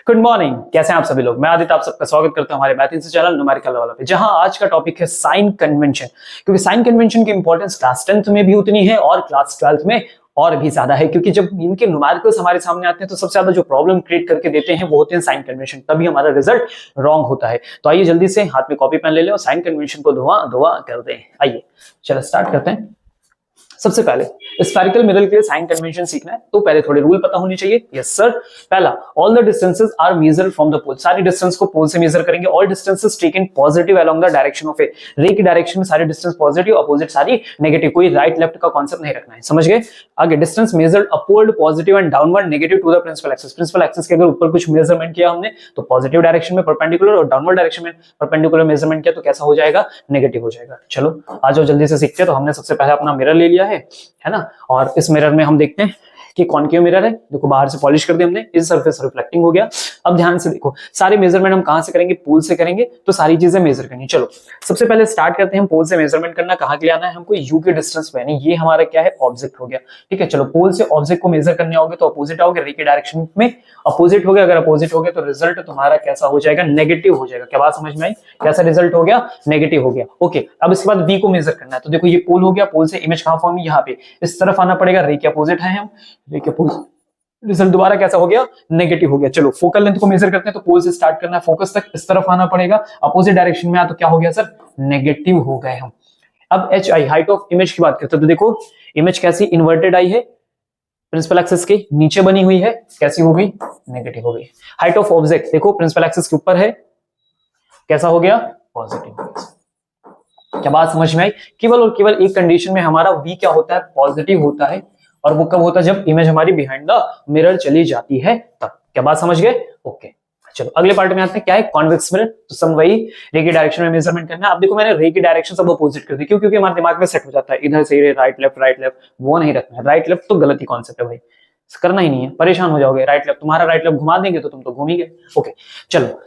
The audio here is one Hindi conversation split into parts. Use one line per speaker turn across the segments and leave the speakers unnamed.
गुड मॉर्निंग, कैसे हैं आप सभी लोग। मैं आदित्य आप सबका स्वागत करता हूं हमारे मैथ इंस्टीट्यूट चैनल न्यूमेरिकल वाला पे, जहां आज का टॉपिक है साइन कन्वेंशन। क्योंकि साइन कन्वेंशन की इंपॉर्टेंस क्लास 10th में भी उतनी है और क्लास 12th में और भी ज्यादा है। क्योंकि जब इनके न्यूमेरिकल्स हमारे सामने आते हैं तो सबसे ज्यादा जो प्रॉब्लम क्रिएट करके देते हैं वो होते हैं साइन कन्वेंशन, तभी हमारा रिजल्ट रॉन्ग होता है। तो आइए जल्दी से हाथ में कॉपी पेन ले लें और साइन कन्वेंशन को धुआं धुआं कर दें। आइए चलो स्टार्ट करते हैं। सबसे पहले स्फेरिकल मिरर के लिए साइन कन्वेंशन सीखना है तो पहले थोड़े रूल पता होने चाहिए। Yes sir. पहला, all the distances are measured from the pole. सारी डिस्टेंस को पोल से मेजर करेंगे। All distances taken positive along the direction of a. Ray की डायरेक्शन में सारी डिस्टेंस पॉजिटिव, अपोजिट सारी नेगेटिव। कोई राइट लेफ्ट का कांसेप्ट नहीं रखना है, समझ गए। आगे, distance measured upward positive and downward negative to the principal axis. Principal axis के अगर ऊपर कुछ मेजरमेंट किया हमने तो पॉजिटिव डायरेक्शन में परपेंडिकुलर, और डाउनवर्ड डायरेक्शन में परपेंडिकुलर मेजरमेंट किया तो कैसा हो जाएगा, नेगेटिव हो जाएगा। चलो आ जाओ जल्दी से सीखते हैं। तो हमने सबसे पहले अपना मिरर ले लिया है ना, और इस मिरर में हम देखते हैं कि कॉनकेव मिरर है। देखो बाहर से पॉलिश कर दिया हमने, इस सरफेस रिफ्लेक्टिंग हो गया। अब ध्यान से देखो, सारे मेजरमेंट हम कहां से करेंगे, पूल से करेंगे। तो सारी चीजें मेजर करनी। चलो सबसे पहले स्टार्ट करते हैं। हम पोल से मेजरमेंट करना कहां के लिए आना है हमको, यू के डिस्टेंस पे। ये हमारा क्या है, ऑब्जेक्ट हो गया। ठीक है, चलो पोल से ऑब्जेक्ट को मेजर करने आओगे तो अपोजिट आओगे, रे के डायरेक्शन में अपोजिट हो गया। अगर अपोजिट हो गया तो रिजल्ट तुम्हारा कैसा हो जाएगा, नेगेटिव हो जाएगा। क्या बात समझ में आई, कैसा रिजल्ट हो गया, नेगेटिव हो गया। ओके, अब इसके बाद वी को मेजर करना है। तो देखो ये पोल हो गया, पोल से इमेज कहां फॉर्म, यहाँ पे इस तरफ आना पड़ेगा। रे के अपोजिट है हम, रे के अपोजिट, रिजल्ट दोबारा कैसा हो गया, नेगेटिव हो गया। चलो फोकल लेंथ को मेजर करते हैं। तो पोल से स्टार्ट करना है, फोकस तक इस तरफ आना पड़ेगा। अपोजिट डायरेक्शन में आया तो क्या हो गया सर, नेगेटिव हो गए हम। अब H I, height of image की बात करते हैं। तो देखो इमेज कैसी इन्वर्टेड आई है, प्रिंसिपल एक्सिस के नीचे बनी हुई है, कैसी हो गई, नेगेटिव हो गई। हाइट ऑफ ऑब्जेक्ट देखो प्रिंसिपल एक्सिस के ऊपर है, कैसा हो गया, पॉजिटिव। क्या बात समझ में आई। केवल और केवल एक कंडीशन में हमारा वी क्या होता है, पॉजिटिव होता है। और वो कब होता है, जब इमेज हमारी बिहाइंड द मिरर चली जाती है तब। क्या बात समझ गए। ओके चलो अगले पार्ट में आते हैं। क्या है, कॉन्वेक्स मिरर। तो सब वही रे की डायरेक्शन में मेजरमेंट करना है। अब देखो मैंने रे की डायरेक्शन सब अपोजिट कर दी, क्यों, क्योंकि हमारे दिमाग में सेट हो जाता है इधर से राइट लेफ्ट, वो नहीं रखना है। राइट लेफ्ट तो गलत ही कॉन्सेप्ट है भाई, करना ही नहीं है, परेशान हो जाओगे। राइट लेफ्ट, तुम्हारा राइट लेफ्ट घुमा देंगे तो तुम तो घूम ही गए। ओके चलो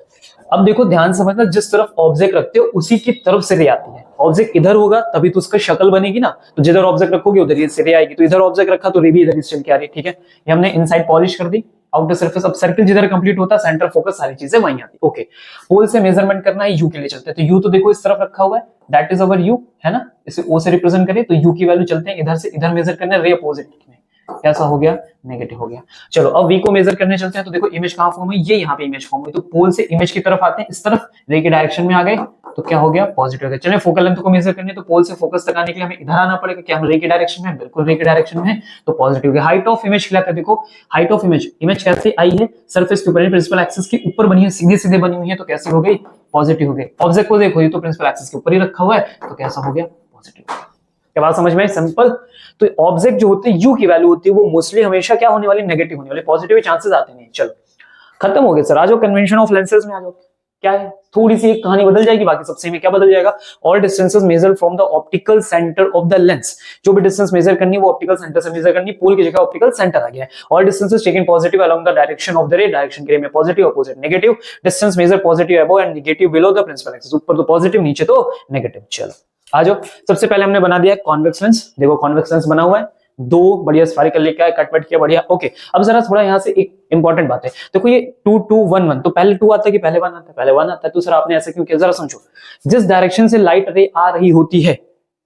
अब देखो ध्यान से, मतलब जिस तरफ ऑब्जेक्ट रखते हो उसी की तरफ से रे आती है। ऑब्जेक्ट इधर होगा तभी तो उसका शक्ल बनेगी ना, तो जिधर ऑब्जेक्ट रखोगे उधर ये से रे आएगी। तो इधर ऑब्जेक्ट रखा तो रे भी इधर ही चल के आ रही है। ठीक है, ये हमने इनसाइड पॉलिश कर दी, आउटर सरफेस। अब सर्कल जिधर कंप्लीट होता है, सेंटर फोकस सारी चीजें वहीं आती है। ओके, पोल से मेजरमेंट करना है, यू के लिए चलते हैं। तो यू तो देखो इस तरफ रखा हुआ है, दैट इज अवर यू, है ना। इसे ओ से रिप्रेजेंट करें तो यू की वैल्यू चलते हैं इधर से इधर मेजर करने, रे अपोजिट में, कैसा हो गया, नेगेटिव हो गया। चलो अब वी को मेजर करने चलते हैं। तो देखो इमेज कहां फॉर्म हुई, ये यहाँ पे इमेज फॉर्म हुई। तो पोल से इमेज की तरफ आते हैं, इस तरफ रे के डायरेक्शन में आ गए तो क्या हो गया, पॉजिटिव हो गया। चलिए फोकल लेंथ को मेजर करनी है। तो पोल से फोकस तक आने के लिए हमें इधर आना पड़ेगा। क्या हम रे के डायरेक्शन में, बिल्कुल रे के डायरेक्शन में, तो पॉजिटिव हो गया। हाइट ऑफ इमेज क्या है, देखो हाइट ऑफ इमेज, इमेज कैसे आई है, सरफेस के ऊपर, प्रिंसिपल एक्सिस के ऊपर बनी है, सीधे सीधे बनी हुई है, तो कैसे हो गई, पॉजिटिव हो गई। ऑब्जेक्ट को देखो ये तो प्रिंसिपल एक्सिस के ऊपर ही रखा हुआ है, तो कैसा हो गया, पॉजिटिव। क्या बात समझ में, सिंपल। तो ऑब्जेक्ट जो होते हैं यू की वैल्यू होती है वो मोस्टली हमेशा क्या होने वाली, नेगेटिव होने वाली, पॉजिटिव चांसेस आते नहीं। चलो खत्म हो गया सर। आ जाओ कन्वेंशन ऑफ लेंसेज में आ जाओ। क्या है, थोड़ी सी एक कहानी बदल जाएगी, बाकी सबसे में क्या बदल जाएगा, all distances measured from the optical centre of the lens. जो भी डिस्टेंस मेजर करनी है वो ऑप्टिकल सेंटर से मेजर करनी है। पोल की जगह ऑप्टिकल सेंटर आ गया है। All distances taken positive along the direction of the ray, direction के रे में positive, opposite negative. Distance measure positive above and negative below the principal axis. ऊपर तो पॉजिटिव, नीचे तो नेगेटिव। चलो आ जाओ, सबसे पहले हमने बना दिया कॉन्वेक्स लेंस। देखो कॉन्वेक्स लेंस बना हुआ है, दो बढ़िया स्फेरिकल लेके आए, कटवट किया, बढ़िया। ओके, अब जरा थोड़ा यहाँ से एक इंपॉर्टेंट बात है। देखो ये 2 2 1 1, तो पहले 2 आता है कि पहले 1 आता है, पहले 1 आता है। तो सर आपने ऐसा क्यों किया, जरा समझो। जिस डायरेक्शन से लाइट रे आ रही होती है,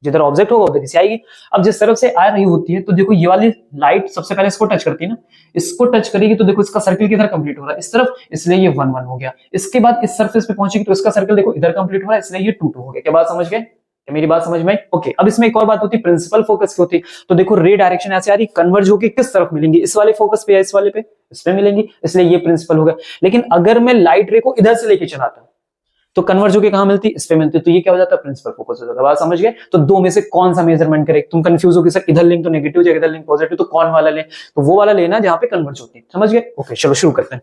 जिधर ऑब्जेक्ट होगा उधर से आएगी। अब जिस तरफ से आ रही होती है तो देखो ये वाली लाइट सबसे पहले इसको टच करती है ना, इसको टच करेगी तो देखो इसका सर्कल किधर कंप्लीट हो रहा है, इस तरफ, इसलिए ये 1 1 हो गया। इसके बाद इस सरफेस पे पहुंचेगी तो इसका सर्कल देखो इधर कंप्लीट हो रहा है, इसलिए ये 2 2 हो गया। क्या बात समझ गए, मेरी बात समझ में। ओके, अब इसमें एक और बात होती है, प्रिंसिपल फोकस की होती। तो देखो रे डायरेक्शन ऐसे आ रही, कन्वर्ज होकर किस तरफ मिलेंगी, इस वाले फोकस पे या इस वाले पे, इसमें मिलेंगी, इसलिए ये प्रिंसिपल होगा। लेकिन अगर मैं लाइट रे को इधर से लेके चलाता तो कन्वर्ज होकर कहां मिलती, इस पे मिलती, तो ये क्या हो जाता है, प्रिंसिपल फोकस हो जाता है। बात समझ गए। तो दो में से कौन सा मेजरमेंट करे, तुम कंफ्यूज हो कि सर इधर लिंक तो नेगेटिव जाएगा, इधर लिंक पॉजिटिव, तो कौन वाला ले, तो वो वाला लेना जहां पे कन्वर्ज होती है, समझ गए। ओके चलो शुरू करते हैं।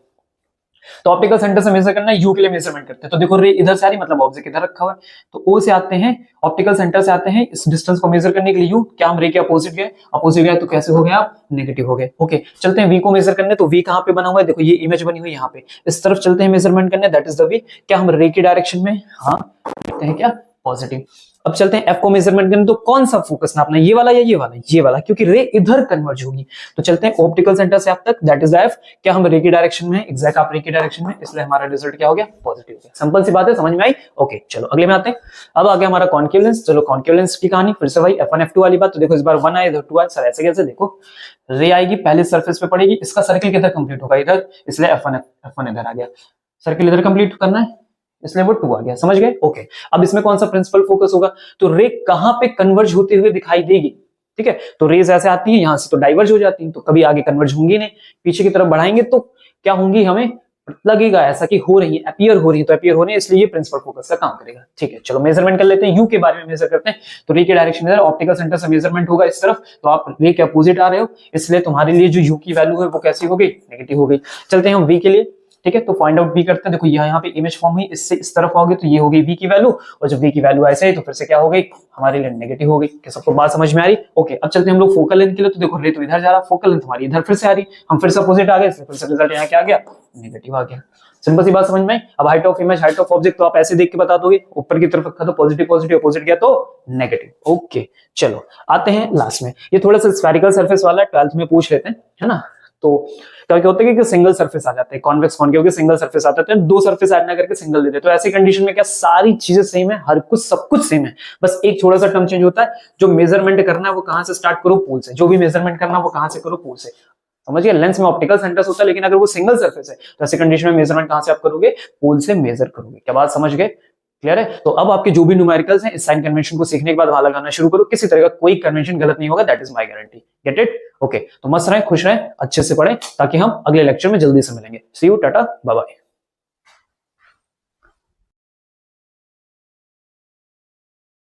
तो ऑप्टिकल सेंटर से मेजर करना है, यू के लिए मेजरमेंट करते हैं। तो देखो रे इधर से आ रही, मतलब ऑब्जेक्ट इधर रखा हुआ है, तो ओ से आते हैं, ऑप्टिकल सेंटर से आते हैं, इस डिस्टेंस को मेजर करने के लिए यू, क्या हम रे के अपोजिट गए, अपोजिट गए तो कैसे हो गया, नेगेटिव हो गए। ओके चलते हैं वी को मेजर करने। तो वी कहां पे बना हुआ है, देखो ये इमेज बनी हुई है यहाँ पे, इस तरफ चलते हैं मेजरमेंट करने, दैट इज द वी। क्या हम रे की डायरेक्शन में, हाँ देखते हैं क्या, पॉजिटिव। अब चलते हैं एफ को मेजरमेंट करने, तो कौन सा फोकस नापना है, ये वाला या ये वाला? ये वाला, क्योंकि रे इधर कन्वर्ज होगी। तो चलते हैं ऑप्टिकल सेंटर से एफ तक, दैट इज एफ। क्या हम रे की डायरेक्शन में, एग्जैक्ट आप रे की डायरेक्शन में, इसलिए हमारा रिजल्ट क्या हो गया? पॉजिटिव हो गया। सिंपल सी बात है, समझ में आई? ओके चलो अगले में आते हैं। अब आ गया हमारा कॉन्केव लेंस। चलो कॉन्केव लेंस की कहानी फिर से वही F1 F2 वाली बात। तो देखो इस बार 1 आया, इधर 2 आया। सर ऐसे कैसे? देखो रे आएगी पहले सरफेस पे पड़ेगी, इसका सर्किल किधर कंप्लीट होगा? इधर, इसलिए F1 इधर आ गया। सर्किल इधर कंप्लीट करना है, इसलिए वो 2 आ गया। समझ गए? ओके। अब इसमें कौन सा प्रिंसिपल फोकस होगा? तो रे कहां पे कन्वर्ज होते हुए दिखाई देगी? ठीक है, तो रेज ऐसे आती है यहां से, तो डाइवर्ज हो जाती है, तो कभी आगे कन्वर्ज होंगी नहीं, पीछे की तरफ बढ़ाएंगे तो क्या होंगी? हमें लगेगा ऐसा कि हो रही है, अपीयर हो रही है, तो अपीयर हो रही है, इसलिए ये प्रिंसिपल फोकस का काम करेगा। ठीक है, चलो मेजरमेंट कर लेते हैं। यू के बारे में मेजर करते हैं। तो रे की डायरेक्शन इधर, ऑप्टिकल सेंटर से मेजरमेंट होगा इस तरफ, तो आप रे के अपोजिट आ रहे हो, इसलिए तुम्हारे लिए जो यू की वैल्यू है वो कैसी हो गई? नेगेटिव हो गई। चलते हैं हम वी के लिए। ठीक है, तो फाइंड आउट वी करते हैं। देखो यहाँ पे इमेज फॉर्म हुई, इससे इस तरफ आओगे तो ये हो गई वी की वैल्यू, और जब वी की वैल्यू ऐसे है तो फिर से क्या हो गई? हमारे लिए नेगेटिव हो गई। क्या सबको बात समझ में आ रही? ओके। अब चलते हैं हम लोग फोकल लेंथ के लिए। तो देखो रे तो इधर जा रहा, फोकल लेंथ हमारी इधर फिर से आ रही, हम फिर से अपोजिट आ गए, फिर से रिजल्ट यहाँ क्या आ गया? नेगेटिव आ गया। सिंपल सी बात समझ में आई? अब height of image, height of object तो आप ऐसे देख के बता दोगे, ऊपर की तरफ रखा तो पॉजिटिव पॉजिटिव, अपोजिट गया तो नेगेटिव। ओके चलो आते हैं लास्ट में। ये थोड़ा सा स्फेरिकल सरफेस वाला 12th में पूछ लेते हैं, है ना। तो क्या होता है कि सिंगल सरफेस आ जाते हैं, कॉन्वेक्स कॉनकेव के सिंगल सरफेस आते हैं, 2 सरफेस ऐड ना करके सिंगल देते हैं। तो ऐसी कंडीशन में क्या सारी चीजें सेम है, हर कुछ सब कुछ सेम है, बस एक थोड़ा सा टर्म चेंज होता है। जो मेजरमेंट करना है वो कहां से स्टार्ट करो? पूल से। जो भी मेजरमेंट करना है वो कहां से करो? पूल से। समझिए, लेंस में ऑप्टिकल सेंटर्स होता है, लेकिन अगर वो सिंगल सरफेस है तो ऐसी कंडीशन में मेजरमेंट कहां से आप करोगे? पूल से मेजर करोगे। क्या बात समझ गए? क्लियर है? तो अब आपके जो भी न्यूमेरिकल्स हैं, इस साइन कन्वेंशन को सीखने के बाद वहां लगाना शुरू करो। किसी तरह का कोई कन्वेंशन गलत नहीं होगा, that is my guarantee. Get it? Okay, तो मस्त रहें, खुश रहें, अच्छे से पढ़ें, ताकि हम अगले लेक्चर में जल्दी से मिलेंगे। सी यू, टाटा, बाय बाय।